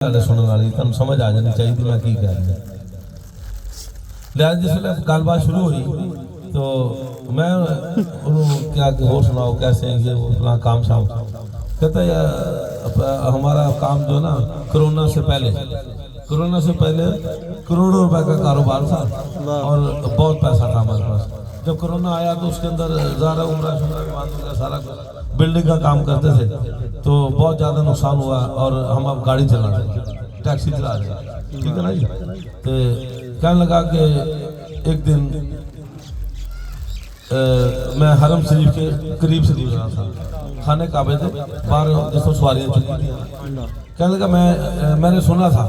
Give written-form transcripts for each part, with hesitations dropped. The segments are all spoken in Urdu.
سننے والی تم سمجھ آ جانی چاہیے میں کی کہہ رہا لہٰذا جس ویلے گل بات شروع ہوئی تو میں کیا کہ ہو سناؤ کیسے یہ اپنا کام شام کہتا ہے ہمارا کام جو نا کرونا سے پہلے کروڑوں روپے کا کاروبار تھا اور بہت پیسہ تھا ہمارے پاس. جب کرونا آیا تو اس کے اندر زیادہ عمرہ شمرہ سارا بلڈنگ کا کام کرتے تھے تو بہت زیادہ نقصان ہوا اور ہم اب گاڑی چلا رہے ہیں, ٹیکسی چلا رہے ہیں, ٹھیک ہے نا جی. تو کہنے لگا کہ ایک دن میں حرم شریف کے قریب سے گزرا تھا, خانے کعبے تھے باہر جس کو سواریاں چلی تھیں. کہنے لگا میں نے سنا تھا,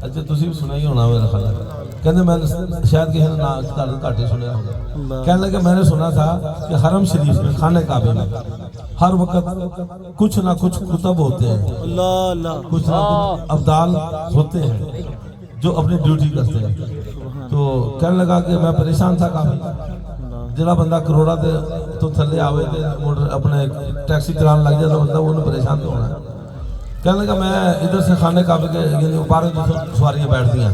اچھا تسی بھی سنا ہی ہونا میرا خیال ہے, کہنے میں نے شاید کسی نے گھٹ ہی سنیا ہوگا. کہنے لگا میں نے سنا تھا کہ حرم شریف میں خانے کعبے میں ہر وقت کچھ نہ کچھ کتب ہوتے ہیں, کچھ نہ کچھ ابدال ہوتے ہیں جو اپنی ڈیوٹی کرتے ہیں. تو کہنے لگا کہ میں پریشان تھا کافی, جڑا بندہ کروڑا دے تو تھلے آوے دے موٹر اپنے ٹیکسی چلان لگ جائے تو بندہ انہیں پریشان تو ہونا ہے. کہنے لگا میں ادھر سے خانے کعبے کے یعنی باہر جو سواریاں بیٹھتی ہیں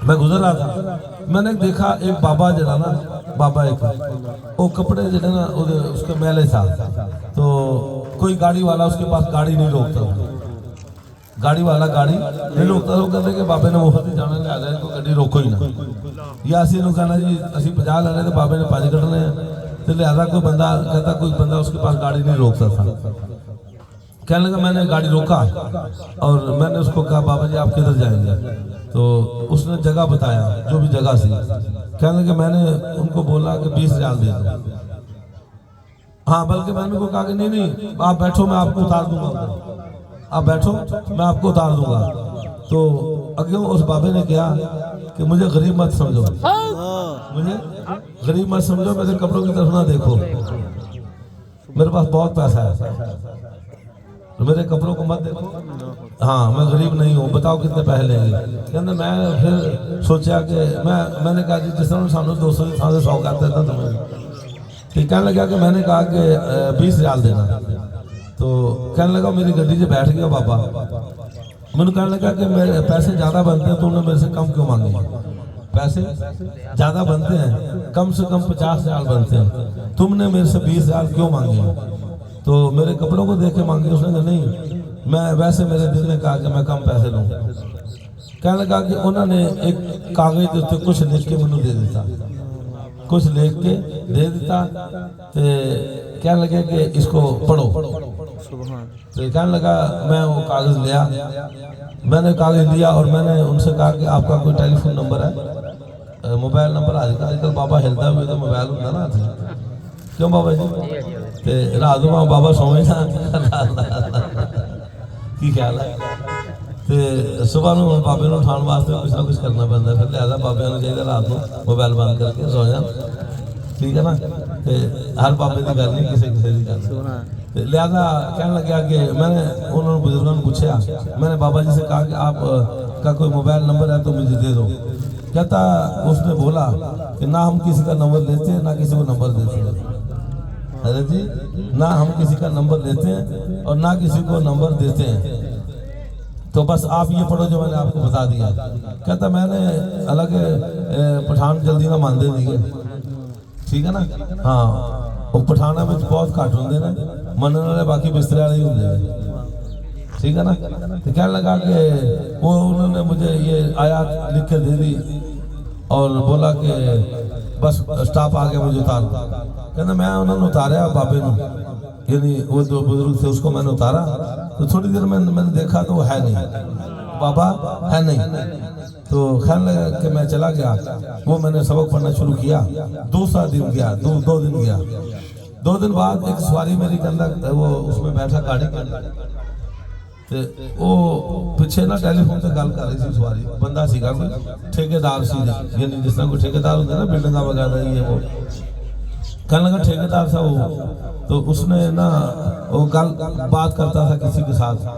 میں گزر رہا تھا, میں نے دیکھا ایک بابا جڑا نا بابا ایک وہ کپڑے جڑے نا اس کے میلے تھا تو کوئی گاڑی والا اس کے پاس گاڑی نہیں روکتا تھا, گاڑی والا گاڑی نہیں روکتا تھا. وہ کہتے کہ بابے نے مفت جانا لے آ کو گاڑی روکو ہی نہ, یا اسی نے کہنا جی اسی 50 لینے تو بابے نے 5 کٹنے ہیں تو لہٰذا کوئی بندہ کہتا کوئی بندہ اس کے پاس گاڑی نہیں روکتا تھا. کہنے لگا میں نے گاڑی روکا اور میں نے اس کو کہا بابا جی آپ کدھر جائیں گے, تو اس نے جگہ بتایا جو بھی جگہ سی. کہنے لگا میں نے ان کو بولا کہ 20 ریال دے دو, ہاں بلکہ میں نے ان کو کہا کہ نہیں آپ بیٹھو میں آپ کو اتار دوں گا, آپ بیٹھو میں آپ کو اتار دوں گا. تو اگے اس بابے نے کہا کہ مجھے غریب مت سمجھو, مجھے غریب مت سمجھو, میرے کپڑوں کی طرف نہ دیکھو, میرے پاس بہت پیسہ ہے, میرے کپڑوں کو مت دیکھو, ہاں میں غریب نہیں ہوں, بتاؤ کتنے پیسے لیں گے. کہنے میں پھر سوچا کہ میں نے کہا جس طرح سامنے 200 سے 100 کرتا تھا تمہیں, کہنے لگا کہ میں نے کہا کہ 20 ریال دینا. تو کہنے لگا میری گڈی سے بیٹھ گیا بابا, میں نے کہنے لگا کہ میرے پیسے زیادہ بنتے ہیں تو انہوں نے میرے سے کم کیوں مانگے, پیسے زیادہ بنتے ہیں کم سے کم 50 ریال بنتے ہیں, تم نے میرے سے 20 ریال کیوں مانگے, تو میرے کپڑوں کو دیکھ کے مانگے. اس نے کہا نہیں میں ویسے میرے دل نے کہا کہ میں کم پیسے لوں. کہنے لگا کہ انہوں نے ایک کاغذ دیتے کچھ لکھ کے مجھے دے دیتا, کچھ لکھ کے دے دیتا. کہنے لگے کہ اس کو پڑھو. تو کہنے لگا میں وہ کاغذ لیا, میں نے کاغذ لیا اور میں نے ان سے کہا کہ آپ کا کوئی ٹیلی فون نمبر ہے, موبائل نمبر آ جاتا, آج کل بابا ہلتا ہوئے تو موبائل ہوتا نا آتا, کیوں بابا جی رات کو بابا سوچنا کی خیال ہے. صبح میں بابے نو اٹھان واسطے کچھ نہ کچھ کرنا پڑتا ہے, پھر لہٰذا بابے نے چاہیے رات کو موبائل بند کر کے سو جان, ٹھیک ہے نا. ہر بابے کی گل نہیں کسی کی گل. لہٰذا کہنے لگا کہ میں نے انہوں نے بزرگوں نے پوچھا, میں نے بابا جی سے کہا کہ آپ کا کوئی موبائل نمبر ہے تو مجھے دے دو. کہتا اس نے بولا کہ نہ ہم کسی کا نمبر لیتے ہیں نہ کسی کو نمبر دیتے ہیں, حضرت جی نہ ہم کسی کا نمبر لیتے ہیں اور نہ کسی کو نمبر دیتے ہیں, تو بس آپ یہ پڑھو جو میں نے آپ کو بتا دیا. کہتا میں نے الگ پٹھان جلدی نہ مانتے نہیں ہے, ٹھیک ہے نا. ہاں وہ پٹھانا میں بہت گھٹ ہوندے نے, مننے والے باقی بسترے والے ہی ہوندے ہیں, ٹھیک ہے نا. تو کہنے لگا کہ وہ انہوں نے مجھے یہ آیات لکھ کے دے دی اور بولا کہ بس سٹاپ آ گیا مجھے اتار. کہنا میں انہوں نے اتاریا بابے نو, یعنی وہ جو بزرگ تھے اس کو میں نے اتارا. تو تھوڑی دیر میں نے دیکھا تو وہ ہے نہیں, بابا ہے نہیں. تو خیال لگا کہ میں چلا گیا, وہ میں نے سبق پڑھنا شروع کیا. دوسرا دن گیا, 2 دن گیا. 2 دن بعد ایک سواری میری کے اندر وہ اس میں بیٹھا گاڑی کے اندر, وہ پیچھے نا ٹیلی فون سے گل کر رہی سی سواری, بندہ سیگا کوئی ٹھیکیدار سی, یعنی جس طرح کوئی ٹھیکیدار ہوتا ہے نا بلڈنگاں وغیرہ یہ وہ. کہنے لگا ٹھیکیدار تھا وہ, تو اس نے نا وہ گل بات کرتا تھا کسی کے ساتھ.